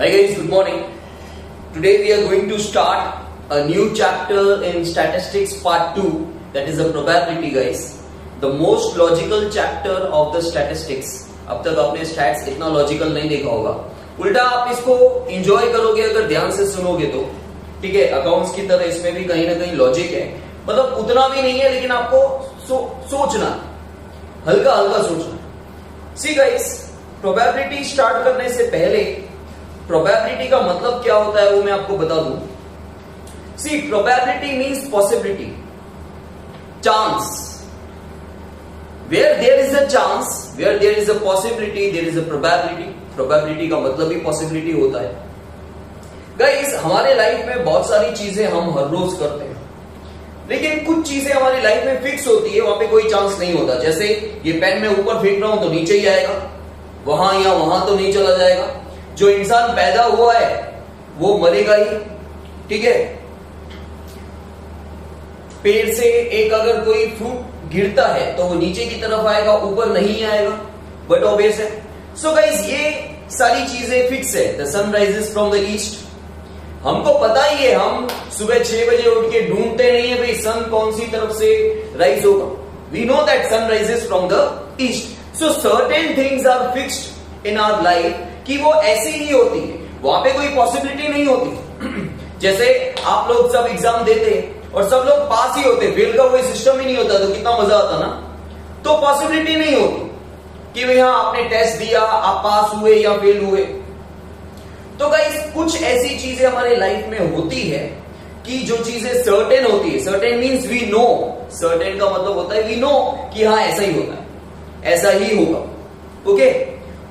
Hi guys, good morning. Today we are going to start a new chapter in statistics part 2, that is the probability guys. The most logical chapter of the statistics. अब तक आपने stats इतना logical नहीं देखा होगा, उल्टा आप इसको एंजॉय करोगे अगर ध्यान से सुनोगे तो। ठीक है, अकाउंट्स की तरह इसमें भी कहीं ना कहीं लॉजिक है, मतलब उतना भी नहीं है लेकिन आपको सोचना, हल्का हल्का सोचना। सी गाइस, प्रोबेबिलिटी स्टार्ट करने से पहले प्रोबेबिलिटी का मतलब क्या होता है वो मैं आपको बता दूं। See, probability means possibility, chance. Where there is a chance, where there is a possibility, there is a probability. Probability का मतलब ही पॉसिबिलिटी होता है। गाइस, हमारे लाइफ में बहुत सारी चीजें हम हर रोज करते हैं, लेकिन कुछ चीजें हमारी लाइफ में फिक्स होती है, वहां पे कोई चांस नहीं होता। जैसे ये पेन में ऊपर फेंक रहा हूं तो नीचे ही आएगा, वहां या वहां तो नहीं चला जाएगा। जो इंसान पैदा हुआ है वो मरेगा ही। ठीक है, पेड़ से एक अगर कोई फ्रूट गिरता है तो वो नीचे की तरफ आएगा, ऊपर नहीं आएगा, बट ऑब्वियस है। सो गाइस, ये सारी चीजें फिक्स है। The sun rises from the east, हमको पता ही है, हम सुबह 6 बजे उठ के ढूंढते नहीं है भाई सन कौन सी तरफ से राइज होगा। We know that sun rises from the east. So certain things are fixed in our life कि वो ऐसी ही होती है, वहां पे कोई पॉसिबिलिटी नहीं होती। जैसे आप लोग सब एग्जाम देते हैं और सब लोग पास ही होते, फेल का कोई सिस्टम ही नहीं होता, तो कितना मजा आता ना। तो पॉसिबिलिटी नहीं होती कि भाई हाँ आपने टेस्ट दिया, आप पास हुए या फेल हुए। तो गाइस, कुछ ऐसी चीजें हमारे लाइफ में होती है कि जो चीजें सर्टेन होती है। Certain means we know, certain का मतलब होता है वी नो कि हाँ ऐसा ही होता है, ऐसा ही होगा। ओके,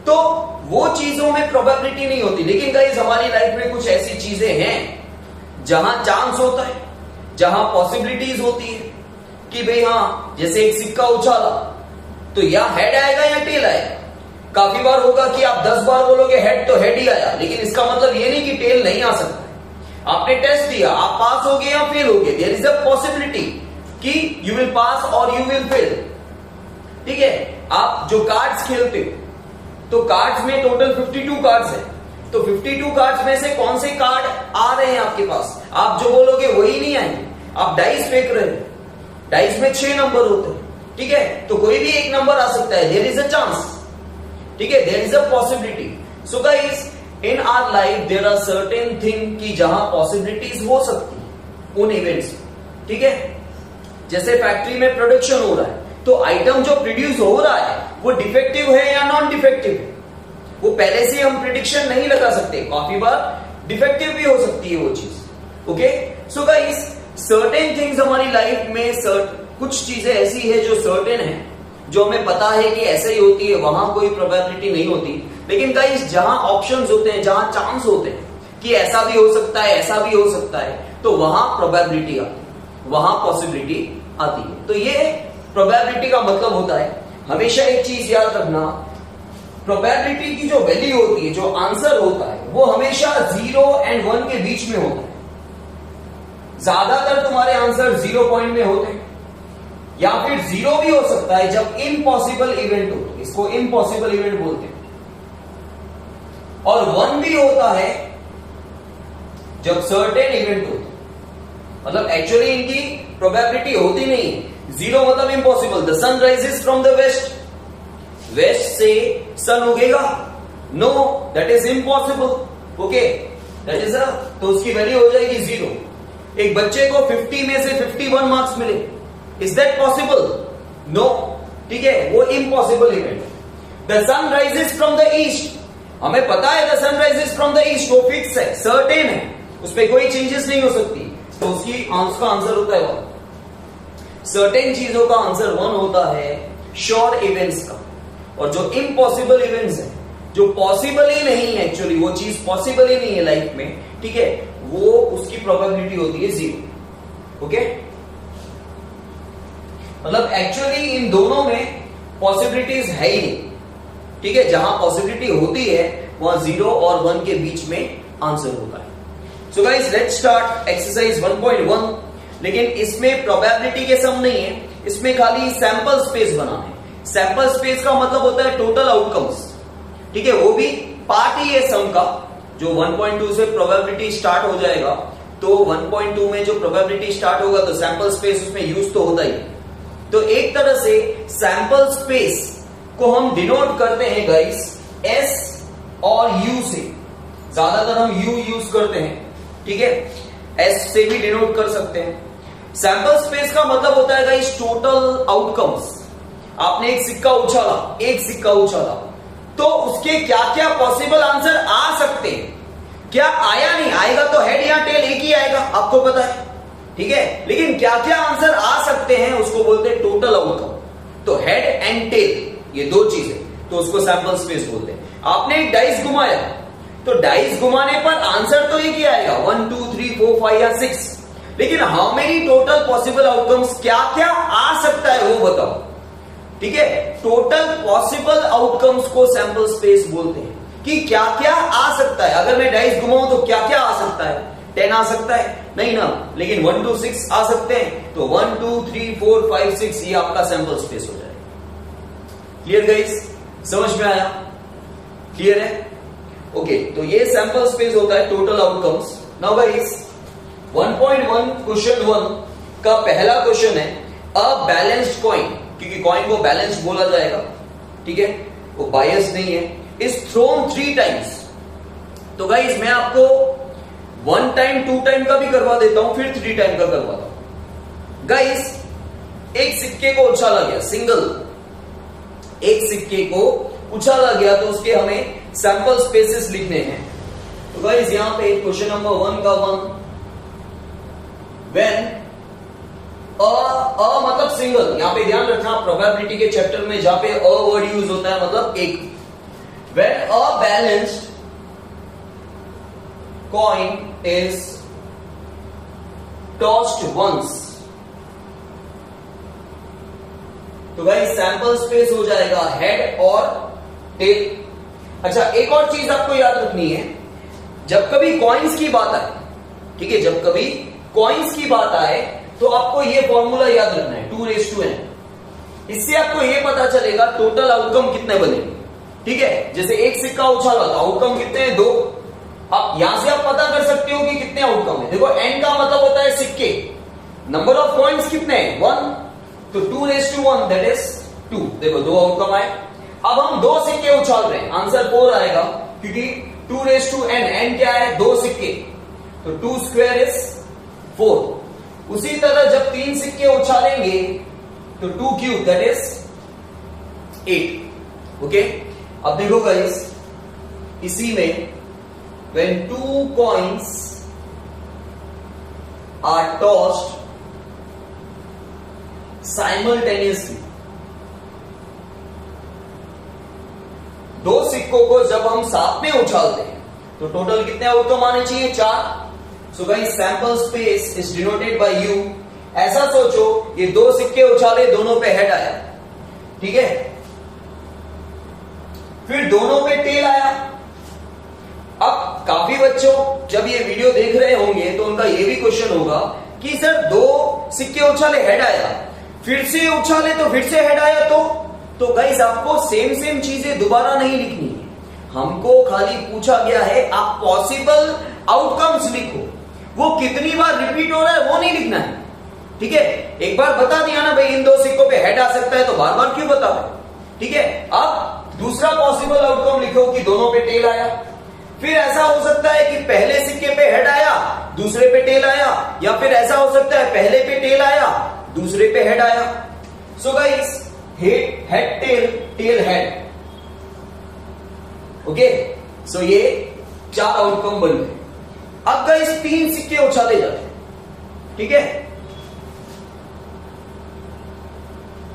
तो वो चीजों में प्रोबेबिलिटी नहीं होती। लेकिन गाइस, हमारी लाइफ में कुछ ऐसी चीजें हैं जहां चांस होता है, जहां पॉसिबिलिटीज होती है कि भाई हाँ, जैसे एक सिक्का उछाला तो या हेड आएगा या टेल आएगा। काफी बार होगा कि आप 10 बार बोलोगे हेड तो हेड ही आया, लेकिन इसका मतलब ये नहीं कि टेल नहीं आ सकता। आपने टेस्ट दिया, आप पास हो गए या फेल हो गए, देयर इज अ पॉसिबिलिटी कि यू विल पास और यू विल फेल। ठीक है, आप जो कार्ड्स खेलते हो तो कार्ड्स में टोटल 52 कार्ड्स है, तो 52 कार्ड्स में से कौन से कार्ड आ रहे हैं आपके पास, आप जो बोलोगे वही नहीं आएंगे। आप डाइस फेंक रहे हैं, डाइस में 6 नंबर होते हैं। ठीक है, तो कोई भी एक नंबर आ सकता है, देयर इज अ चांस। ठीक है, there is a possibility. So guys, in our life there are certain thing कि जहां पॉसिबिलिटीज हो सकती है उन इवेंट्स। ठीक है, जैसे फैक्ट्री में प्रोडक्शन हो रहा है तो आइटम जो प्रोड्यूस हो रहा है वो डिफेक्टिव है या नॉन डिफेक्टिव है, वो पहले से हम प्रिडिक्शन नहीं लगा सकते। काफी बार डिफेक्टिव भी हो सकती है वो चीज। Okay, so guys, certain things हमारी लाइफ में कुछ चीजें ऐसी है जो सर्टेन है, जो हमें पता है कि ऐसे ही होती है, वहां कोई प्रोबेबिलिटी नहीं होती। लेकिन गाइस, जहां ऑप्शंस होते हैं, जहां चांस होते हैं कि ऐसा भी हो सकता है, ऐसा भी हो सकता है, तो वहां प्रोबेबिलिटी आती है, वहां पॉसिबिलिटी आती है। तो ये प्रोबेबिलिटी का मतलब होता है। हमेशा एक चीज याद रखना, प्रोबेबिलिटी की जो वैल्यू होती है, जो आंसर होता है, वो हमेशा 0 और 1 के बीच में होता है। ज्यादातर तुम्हारे आंसर 0 पॉइंट में होते हैं, या फिर 0 भी हो सकता है जब इम्पॉसिबल इवेंट हो, इसको इम्पॉसिबल इवेंट बोलते हैं। और 1 भी होता है जब सर्टेन इवेंट होता है, मतलब एक्चुअली इनकी प्रोबेबिलिटी होती नहीं है। 0 मतलब impossible, the sun rises from the west, west से सन उगेगा, no, that is impossible. Okay, that is तो उसकी वैल्यू हो जाएगी 0। एक बच्चे को 50 में से 51 मार्क्स मिले, इज दैट पॉसिबल? नो। ठीक है, वो impossible event. The sun rises from the east, हमें पता है the sun rises from the east, वो फिक्स है, सर्टेन है, उसमें कोई चेंजेस नहीं हो सकती, तो उसका आंसर होता है 1। सर्टेन चीजों का आंसर 1 होता है, श्योर इवेंट्स का। और जो इम्पॉसिबल इवेंट्स है, जो पॉसिबल ही नहीं है, एक्चुअली वो चीज पॉसिबल ही नहीं है लाइफ में, ठीक है, वो उसकी प्रोबेबिलिटी होती है 0। ओके, मतलब एक्चुअली इन दोनों में पॉसिबिलिटीज है ही नहीं। ठीक है, जहां पॉसिबिलिटी होती है वहां 0 और 1 के बीच में आंसर होता है। So guys, let's start exercise 1.1। लेकिन इसमें प्रोबेबिलिटी के सम नहीं है, इसमें खाली सैंपल स्पेस बनाना है। सैंपल स्पेस का मतलब होता है टोटल आउटकम्स। ठीक है, वो भी पार्ट ही है सम का, जो 1.2 से प्रोबेबिलिटी स्टार्ट हो जाएगा, तो 1.2 में जो प्रोबेबिलिटी स्टार्ट होगा तो सैंपल स्पेस उसमें यूज तो होता ही। तो एक तरह से सैंपल स्पेस को हम डिनोट करते हैं गाइस एस और यू से, ज्यादातर हम यू यूज करते हैं, ठीक है, एस से भी डिनोट कर सकते हैं। सैंपल स्पेस का मतलब होता है गाइस टोटल आउटकम्स। आपने एक सिक्का उछाला, तो उसके क्या क्या पॉसिबल आंसर आ सकते हैं, क्या आया नहीं आएगा तो हेड या टेल एक ही आएगा, आपको पता है, ठीक है, लेकिन क्या क्या आंसर आ सकते हैं उसको बोलते हैं टोटल आउटकम। तो हेड एंड टेल ये दो चीजें, तो उसको सैंपल स्पेस बोलते हैं। आपने एक डाइस घुमाया, तो डाइस घुमाने पर आंसर तो एक ही आएगा 1 2 3 4 5 या 6, लेकिन how many total possible outcomes, क्या क्या आ सकता है वो बताओ, ठीक है। टोटल पॉसिबल आउटकम्स को सैंपल स्पेस बोलते हैं कि क्या क्या आ सकता है। अगर मैं डाइस घुमाऊं तो क्या क्या आ सकता है, 10 आ सकता है नहीं ना, लेकिन 1 2 6 आ सकते हैं, तो 1 2 3 4 5 6 ये आपका सैंपल स्पेस हो जाएगा। क्लियर गाइस, समझ में आया, क्लियर है, ओके। तो ये सैंपल स्पेस होता है total outcomes. Now guys 1.1 question 1 का पहला क्वेश्चन है अ बैलेंस्ड कॉइन, क्योंकि कॉइन को बैलेंस्ड बोला जाएगा, ठीक है, वो बायस नहीं है, इज थ्रोन 3 टाइम्स। तो गाइस मैं आपको 1 टाइम 2 टाइम का भी करवा देता हूं, फिर 3 टाइम का करवाता हूं। गाइस एक सिक्के को उछाला गया, सिंगल एक सिक्के को उछाला गया, तो उसके हमें सैंपल स्पेसेस लिखने हैं। तो गाइस यहां पे क्वेश्चन नंबर 1 का 1, व्हेन अ मतलब सिंगल, यहां पे ध्यान रखना प्रोबेबिलिटी के चैप्टर में जहां पे अ वर्ड यूज होता है मतलब एक, when a balanced coin is tossed once, तो गाइस सैंपल स्पेस हो जाएगा हेड और टेल। अच्छा एक और चीज आपको याद रखनी है, जब कभी कॉइन्स की बात आए, ठीक है, जब कभी कॉइन्स की बात आए तो आपको ये फॉर्मूला याद रखना है 2:n। इससे आपको ये पता चलेगा टोटल आउटकम कितने बनेंगे, ठीक है। जैसे एक सिक्का उछाला तो आउटकम कितने हैं 2, अब यहां से आप पता कर सकते हो कि कितने आउटकम है। देखो n का मतलब होता है सिक्के, नंबर ऑफ कॉइन्स कितने हैं 1, तो 2:1 दैट इज 2। देखो 2 आउटकम आए। अब हम 2 सिक्के उछाल रहे हैं, आंसर 4 आएगा, क्योंकि 2:n, n क्या है 2 सिक्के, तो 2 स्क्वायर इज 4। उसी तरह जब 3 सिक्के उछालेंगे तो 2 क्यूब दैट इज 8, ओके। अब देखो गाइस इसी में when 2 coins are tossed simultaneously, 2 सिक्कों को जब हम साथ में उछालते हैं तो टोटल कितने आउटकम आने चाहिए 4। So guys sample space is denoted by you. ऐसा सोचो ये 2 सिक्के उछाले, दोनों पे हेड आया, ठीक है, फिर दोनों पे टेल आया। अब काफी बच्चों जब ये वीडियो देख रहे होंगे तो उनका ये भी क्वेश्चन होगा कि सर 2 सिक्के उछाले हेड आया, फिर से उछाले तो फिर से हेड आया, तो गाइस आपको सेम चीजें दोबारा नहीं लिखनी है, हमको खाली पूछा गया है आप पॉसिबल आउटकम्स लिखो, वो कितनी बार रिपीट हो रहा है वो नहीं लिखना है, ठीक है। एक बार बता दिया ना भाई इन 2 सिक्कों पे हेड आ सकता है, तो बार बार क्यों बता रहे, ठीक है। अब दूसरा पॉसिबल आउटकम लिखो कि दोनों पे टेल आया। फिर ऐसा हो सकता है कि पहले सिक्के पे हेड आया, दूसरे पे टेल आया, या फिर ऐसा हो सकता है पहले पे टेल आया, दूसरे पे हेड आया। So guys head tail, tail head, okay. So ये 4 आउटकम बन गए। अब गाइस 3 सिक्के उछाले जाते हैं, ठीक है।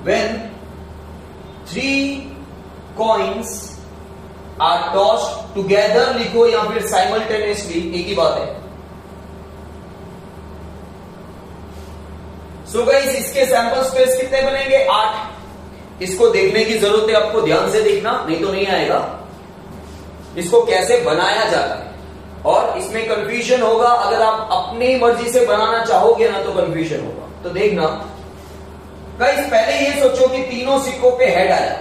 When 3 coins are tossed together लिखो या फिर simultaneously, एक ही बात है। सो गाइस इसके सैंपल स्पेस कितने बनेंगे 8। इसको देखने की जरूरत है आपको, ध्यान से देखना नहीं तो नहीं आएगा। इसको कैसे बनाया जाता है और इसमें कंफ्यूजन होगा, अगर आप अपनी मर्जी से बनाना चाहोगे ना तो कंफ्यूजन होगा। तो देखना गाइस पहले ये सोचो कि तीनों सिक्कों पे हेड आया।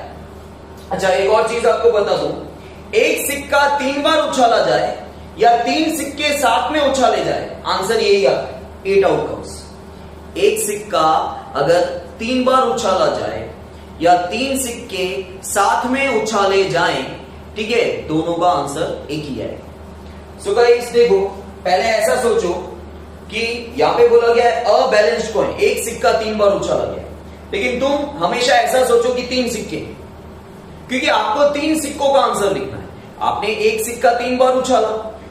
अच्छा एक और चीज आपको बता दूं, एक सिक्का 3 बार उछाला जाए या 3 सिक्के साथ में उछाले जाए, आंसर यही आता है, 8 आउटकम्स। एक सिक्का अगर 3 बार उछाला जाए या 3 सिक्के साथ में उछाले जाएं, ठीक है, दोनों का आंसर एक ही है। सो गाइस देखो, पहले ऐसा सोचो कि यहां पे बोला गया है अबैलेंस्ड कॉइन, एक सिक्का 3 बार उछाला गया, लेकिन तुम हमेशा ऐसा सोचो कि 3 सिक्के, क्योंकि आपको 3 सिक्कों का आंसर लिखना है। आपने एक सिक्का 3 बार उछाला,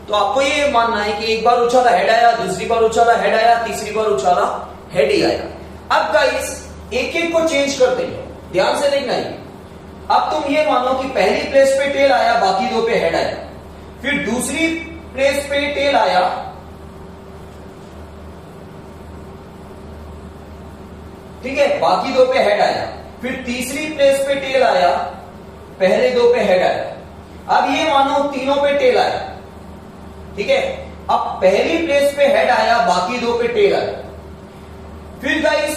तो आपको ये मानना है कि एक बार उछाला हेड आया, दूसरी बार उछाला हेड आया, तीसरी बार उछाला हेड ही आया। अब गाइस एक एक को चेंज करते हैं, ध्यान से देखना है। अब तुम ये मानो कि पहली प्लेस पे टेल आया, बाकी 2 पे हेड आया, फिर दूसरी प्लेस पे टेल आया, ठीक है, बाकी 2 पे हेड आया, फिर तीसरी प्लेस पे टेल आया, पहले 2 पे हेड आया। अब ये मानो तीनों पे टेल आया, ठीक है, अब पहली प्लेस पे हेड आया, बाकी 2 पे टेल आया, फिर गाइस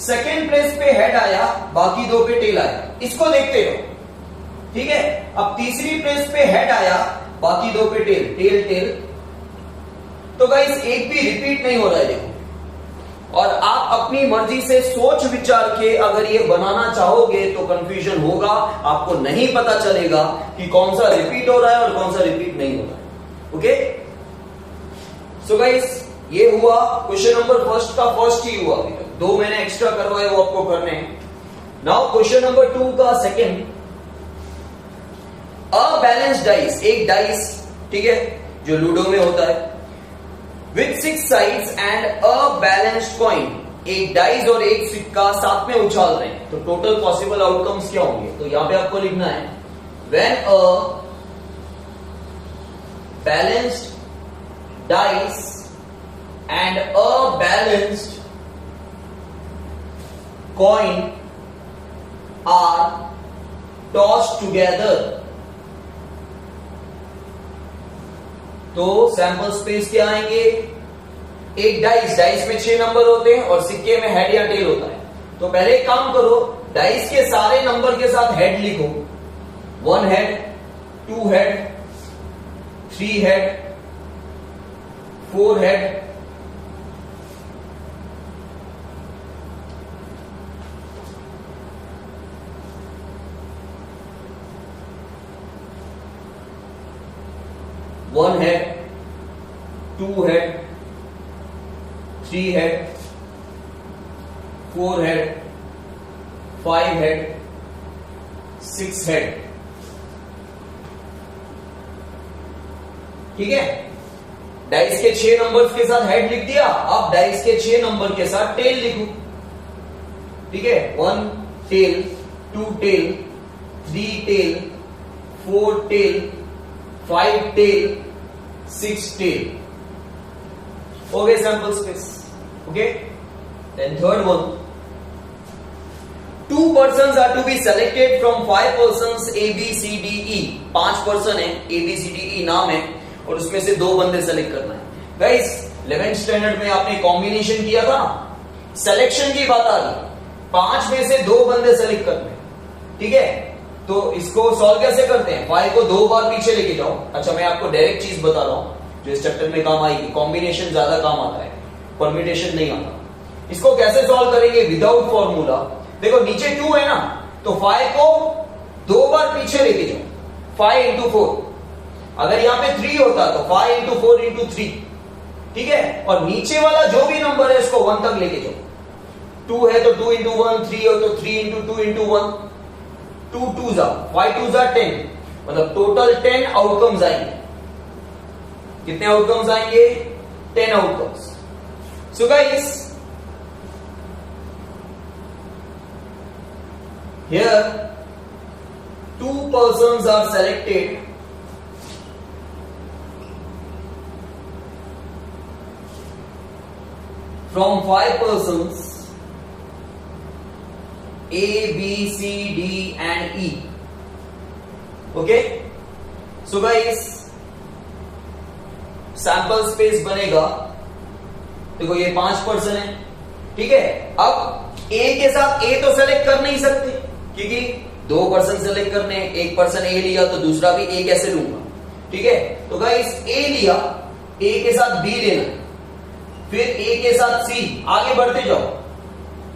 सेकेंड प्लेस पे हेड आया, बाकी 2 पे टेल आया। इसको देखते हो, ठीक है। अब तीसरी प्लेस पे हेड आया, बाकी 2 पे टेल, टेल टेल। तो गाइस एक भी रिपीट नहीं हो रहा है, देखो। और आप अपनी मर्जी से सोच विचार के अगर ये बनाना चाहोगे तो कंफ्यूजन होगा, आपको नहीं पता चलेगा कि कौन सा रिपीट हो रहा है और कौन सा रिपीट नहीं हो रहा है। ओके, सो गाइस ये हुआ क्वेश्चन नंबर फर्स्ट का, फर्स्ट ही हुआ, 2 मैंने एक्स्ट्रा करवाए वो आपको करने हैं। नाउ क्वेश्चन नंबर 2 का सेकंड, अबैलेंस्ड डाइस, एक डाइस, ठीक है, जो लूडो में होता है, with 6 sides and a balanced coin, एक डाइस और एक सिक्का साथ में उछाल रहे हैं, तो टोटल पॉसिबल आउटकम्स क्या होंगे? तो यहां पे आपको लिखना है, when a balanced dice and a balanced coin are tossed together, तो सैंपल स्पेस क्या आएंगे? एक डाइस में 6 नंबर होते हैं और सिक्के में हेड या टेल होता है। तो पहले एक काम करो, डाइस के सारे नंबर के साथ हेड लिखो, 1 head, 2 head, 3 head, 4 head, 1 head, 2 head, 3 head, 4 head, 5 head, 6 head, ठीक है। डाइस के 6 नंबर्स के साथ हेड लिख दिया, अब डाइस के 6 नंबर के साथ टेल लिखो, ठीक है, 1 tail, 2 tail, 3 tail, 4 tail, 5 tail, 6 tail. हो गए sample space, okay. Then third one, 2 persons are to be selected from 5 persons A B C D E, 5 person है, A B C D E नाम है, और उसमें से 2 बंदे सेलेक्ट करना है। गाइस 11th स्टैंडर्ड में आपने कॉम्बिनेशन किया था, सिलेक्शन की बात आ रही, 5 में से 2 बंदे सेलेक्ट करने, ठीक है। तो इसको सॉल्व कैसे करते हैं? 5 को 2 बार पीछे लेके जाओ। अच्छा, मैं आपको डायरेक्ट चीज बता रहा हूं जो इस चैप्टर में काम आएगी, कॉम्बिनेशन ज्यादा काम आता है, परम्यूटेशन नहीं आता। इसको कैसे सॉल्व करेंगे विदाउट फॉर्मूला? देखो नीचे 2 है ना, तो 5 को 2 बार पीछे लेके जाओ, 5 into 4। अगर यहां पे 3 होता तो 5 into 4 into 3, ठीक है। और नीचे वाला जो भी नंबर है इसको 1 तक लेके जाओ, 2 है तो 2 into 1, 3 हो तो 3 into 2 into 1, 2 2s are 5 2s are 10, मतलब टोटल 10 आउटकम्स आएंगे। कितने आउटकम्स आएंगे? 10 outcomes. So guys here 2 persons are selected from 5 persons A, B, C, D and E. Okay? So guys, sample space बनेगा, देखो ये 5 पर्सन है, ठीक है। अब A के साथ A तो सेलेक्ट कर नहीं सकते क्योंकि 2 पर्सन सेलेक्ट करने, एक पर्सन A लिया तो दूसरा भी A कैसे लूंगा, ठीक है। तो गाइस ए लिया, ए के साथ बी लेना, फिर ए के साथ सी, आगे बढ़ते जाओ,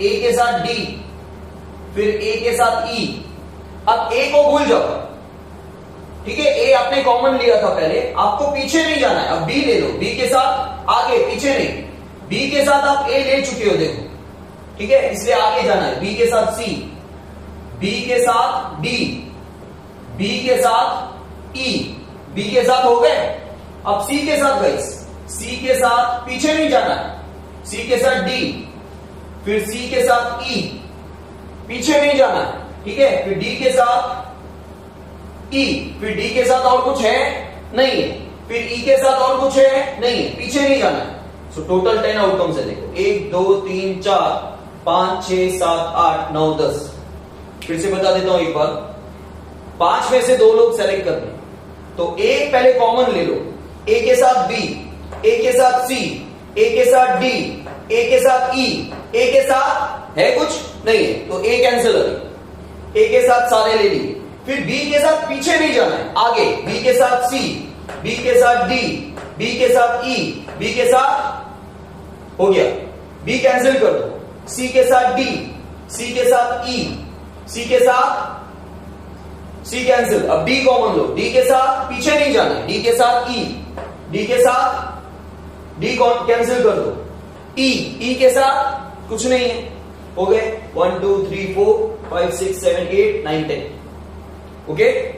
ए के साथ डी, फिर ए के साथ ई। अब ए को भूल जाओ, ठीक है, ए आपने कॉमन लिया था पहले, आपको पीछे नहीं जाना है, अब बी ले लो, बी के साथ आगे, पीछे नहीं, बी के साथ आप ए ले चुके हो देखो, ठीक है, इसलिए आगे जाना है। बी के साथ सी, बी के साथ डी, बी के साथ ई, बी के साथ हो गए। अब सी के साथ गाइस, सी के साथ पीछे नहीं जाना है, सी के साथ डी, फिर सी के साथ ई, पीछे नहीं जाना है, ठीक है, फिर डी के साथ ई, फिर डी के साथ और कुछ है नहीं है, फिर ई के साथ और कुछ है नहीं है, पीछे नहीं जाना है। सो टोटल 10 आउटकम्स है देखो, 1 2 3 4 5 6 7 8 9 10। फिर से बता देता हूं एक बार, 5 में से 2 लोग सेलेक्ट करते हैं, तो ए पहले कॉमन ले लो, ए के साथ बी, ए के साथ सी, ए के साथ डी, ए के साथ ई, ए के साथ है कुछ नहीं है, तो ए कैंसिल हो गई, ए के साथ सारे ले लिए। फिर बी के साथ पीछे नहीं जाना है, आगे, बी के साथ सी, बी के साथ डी, बी के साथ ई, बी के साथ हो गया, बी कैंसिल कर दो, सी के साथ डी, सी के साथ ई, सी के साथ सी कैंसिल, अब डी कॉमन लो, डी के साथ पीछे नहीं जाना है, डी के साथ ई, डी के साथ डी कैंसिल कर दो, ई, ई के साथ कुछ नहीं है, हो गए 1 2 3 4 5 6 7 8 9 10, ओके।